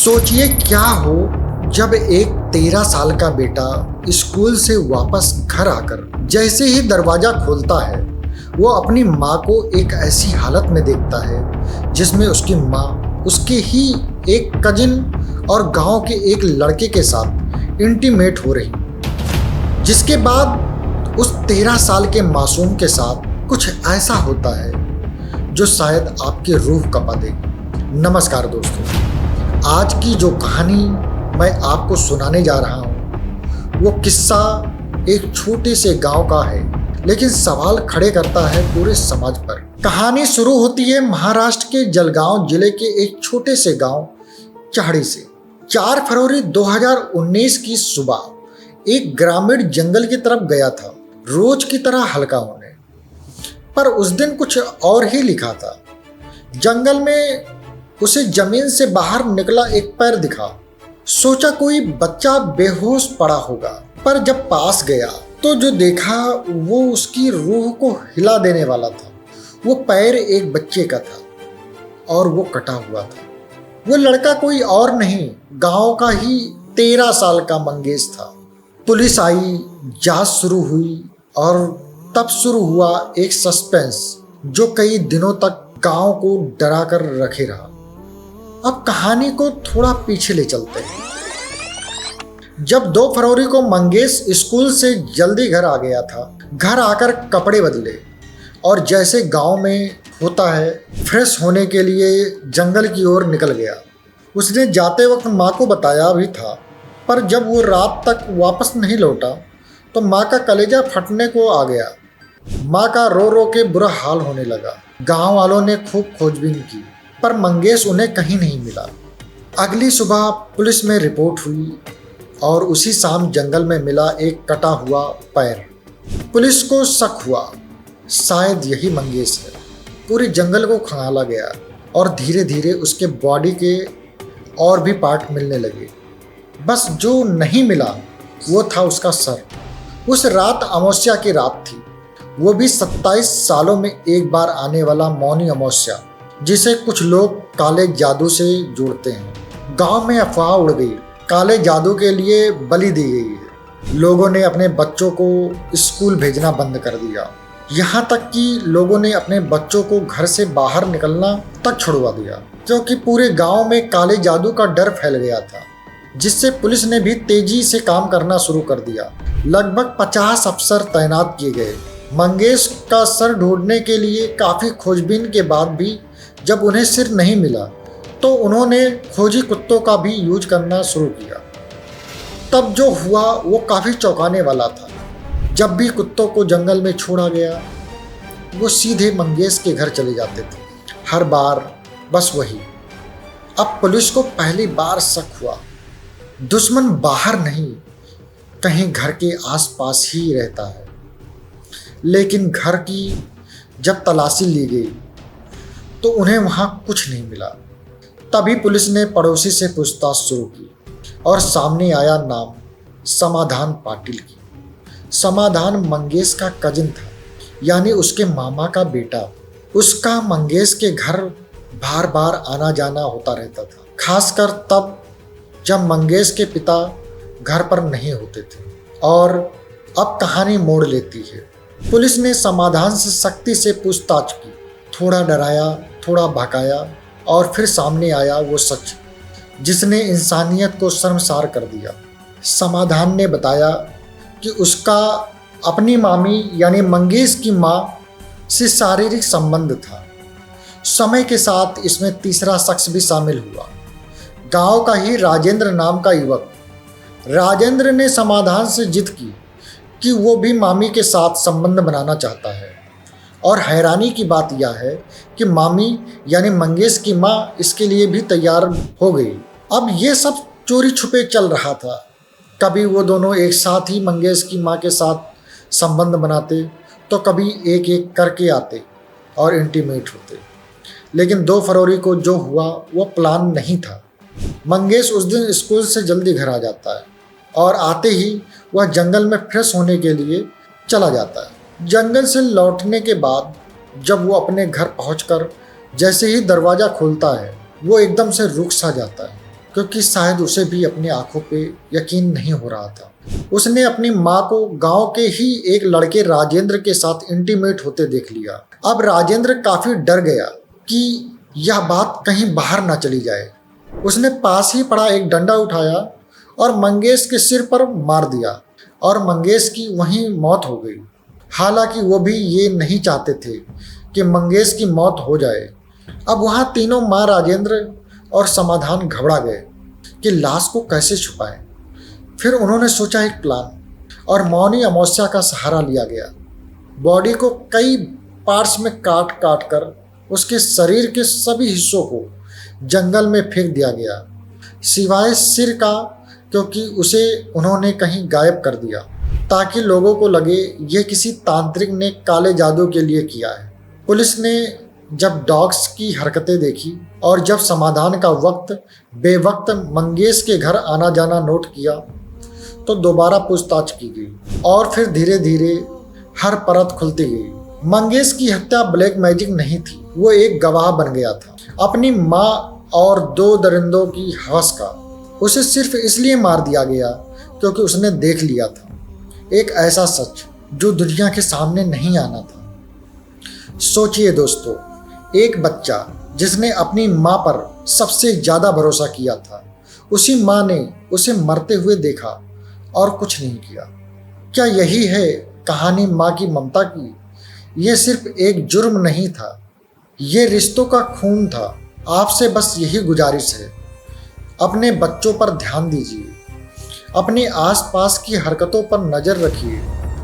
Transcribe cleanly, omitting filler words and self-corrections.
सोचिए क्या हो जब एक 13 साल का बेटा स्कूल से वापस घर आकर जैसे ही दरवाजा खोलता है वो अपनी माँ को एक ऐसी हालत में देखता है जिसमें उसकी माँ उसके ही एक कजिन और गांव के एक लड़के के साथ इंटीमेट हो रही, जिसके बाद उस 13 साल के मासूम के साथ कुछ ऐसा होता है जो शायद आपकी रूह कपा देगी। नमस्कार दोस्तों, आज की जो कहानी मैं आपको सुनाने जा रहा हूँ वो किस्सा एक छोटे से गांव का है, लेकिन सवाल खड़े करता है पूरे समाज पर। कहानी शुरू होती है महाराष्ट्र के जलगांव जिले के एक छोटे से गांव चाहड़ी से। 4 फरवरी 2019 की सुबह एक ग्रामीण जंगल की तरफ गया था, रोज की तरह हल्का होने। पर उस दिन कुछ और ही लिखा था। जंगल में उसे जमीन से बाहर निकला एक पैर दिखा। सोचा कोई बच्चा बेहोश पड़ा होगा, पर जब पास गया तो जो देखा वो उसकी रूह को हिला देने वाला था। वो पैर एक बच्चे का था और वो कटा हुआ था। वो लड़का कोई और नहीं, गांव का ही 13 साल का मंगेश था। पुलिस आई, जांच शुरू हुई और तब शुरू हुआ एक सस्पेंस जो कई दिनों तक गांव को डरा कर रखे रहा। अब कहानी को थोड़ा पीछे ले चलते हैं। जब 2 फरवरी को मंगेश स्कूल से जल्दी घर आ गया था, घर आकर कपड़े बदले और जैसे गांव में होता है फ्रेश होने के लिए जंगल की ओर निकल गया। उसने जाते वक्त माँ को बताया भी था, पर जब वो रात तक वापस नहीं लौटा तो माँ का कलेजा फटने को आ गया। माँ का रो रो के बुरा हाल होने लगा। गांव वालों ने खूब खोजबीन की, पर मंगेश उन्हें कहीं नहीं मिला। अगली सुबह पुलिस में रिपोर्ट हुई और उसी शाम जंगल में मिला एक कटा हुआ पैर। पुलिस को शक हुआ शायद यही मंगेश है। पूरे जंगल को खंगाला गया और धीरे धीरे उसके बॉडी के और भी पार्ट मिलने लगे। बस जो नहीं मिला वो था उसका सर। उस रात अमावस्या की रात थी, वो भी 27 सालों में एक बार आने वाला मौनी अमावस्या, जिसे कुछ लोग काले जादू से जोड़ते हैं। गांव में अफवाह उड़ गई, काले जादू के लिए बलि दी गई है। लोगों ने अपने बच्चों को स्कूल भेजना बंद कर दिया, यहाँ तक कि लोगों ने अपने बच्चों को घर से बाहर निकलना तक छुड़वा दिया, क्योंकि पूरे गांव में काले जादू का डर फैल गया था, जिससे पुलिस ने भी तेजी से काम करना शुरू कर दिया। लगभग 50 अफसर तैनात किए गए। मंगेश का सर ढूंढने के लिए काफ़ी खोजबीन के बाद भी जब उन्हें सिर नहीं मिला तो उन्होंने खोजी कुत्तों का भी यूज करना शुरू किया। तब जो हुआ वो काफ़ी चौंकाने वाला था। जब भी कुत्तों को जंगल में छोड़ा गया वो सीधे मंगेश के घर चले जाते थे, हर बार बस वही। अब पुलिस को पहली बार शक हुआ दुश्मन बाहर नहीं, कहीं घर के आसपास ही रहता है। लेकिन घर की जब तलाशी ली गई तो उन्हें वहाँ कुछ नहीं मिला। तभी पुलिस ने पड़ोसी से पूछताछ शुरू की और सामने आया नाम समाधान पाटिल की। समाधान मंगेश का कजिन था, यानी उसके मामा का बेटा। उसका मंगेश के घर बार बार आना जाना होता रहता था, खासकर तब जब मंगेश के पिता घर पर नहीं होते थे। और अब कहानी मोड़ लेती है। पुलिस ने समाधान से सख्ती से पूछताछ की, थोड़ा डराया, थोड़ा भगाया और फिर सामने आया वो सच जिसने इंसानियत को शर्मसार कर दिया। समाधान ने बताया कि उसका अपनी मामी यानी मंगेश की माँ से शारीरिक संबंध था। समय के साथ इसमें तीसरा शख्स भी शामिल हुआ, गांव का ही राजेंद्र नाम का युवक। राजेंद्र ने समाधान से जिद की कि वो भी मामी के साथ संबंध बनाना चाहता है। और हैरानी की बात यह है कि मामी यानी मंगेश की माँ इसके लिए भी तैयार हो गई। अब ये सब चोरी छुपे चल रहा था। कभी वो दोनों एक साथ ही मंगेश की माँ के साथ संबंध बनाते तो कभी एक एक करके आते और इंटीमेट होते। लेकिन 2 फरवरी को जो हुआ वो प्लान नहीं था। मंगेश उस दिन स्कूल से जल्दी घर आ जाता है और आते ही वह जंगल में फ्रेश होने के लिए चला जाता है। जंगल से लौटने के बाद जब वो अपने घर पहुंचकर जैसे ही दरवाज़ा खोलता है वो एकदम से रुक सा जाता है, क्योंकि शायद उसे भी अपनी आंखों पे यकीन नहीं हो रहा था। उसने अपनी माँ को गांव के ही एक लड़के राजेंद्र के साथ इंटीमेट होते देख लिया। अब राजेंद्र काफी डर गया कि यह बात कहीं बाहर ना चली जाए। उसने पास ही पड़ा एक डंडा उठाया और मंगेश के सिर पर मार दिया और मंगेश की वहीं मौत हो गई। हालांकि वो भी ये नहीं चाहते थे कि मंगेश की मौत हो जाए। अब वहाँ तीनों माँ राजेंद्र और समाधान घबरा गए कि लाश को कैसे छुपाएं। फिर उन्होंने सोचा एक प्लान और मौनी अमावस्या का सहारा लिया गया। बॉडी को कई पार्ट्स में काट काट कर उसके शरीर के सभी हिस्सों को जंगल में फेंक दिया गया, सिवाय सिर का, क्योंकि उसे उन्होंने कहीं गायब कर दिया ताकि लोगों को लगे ये किसी तांत्रिक ने काले जादू के लिए किया है। पुलिस ने जब डॉग्स की हरकतें देखी और जब समाधान का वक्त बेवक्त मंगेश के घर आना जाना नोट किया तो दोबारा पूछताछ की गई और फिर धीरे धीरे हर परत खुलती गई। मंगेश की हत्या ब्लैक मैजिक नहीं थी, वो एक गवाह बन गया था अपनी माँ और 2 दरिंदों की हवस का। उसे सिर्फ इसलिए मार दिया गया क्योंकि उसने देख लिया था एक ऐसा सच जो दुनिया के सामने नहीं आना था। सोचिए दोस्तों, एक बच्चा जिसने अपनी माँ पर सबसे ज़्यादा भरोसा किया था, उसी माँ ने उसे मरते हुए देखा और कुछ नहीं किया। क्या यही है कहानी माँ की ममता की? ये सिर्फ एक जुर्म नहीं था, ये रिश्तों का खून था। आपसे बस यही गुजारिश है, अपने बच्चों पर ध्यान दीजिए, अपने आसपास की हरकतों पर नज़र रखिए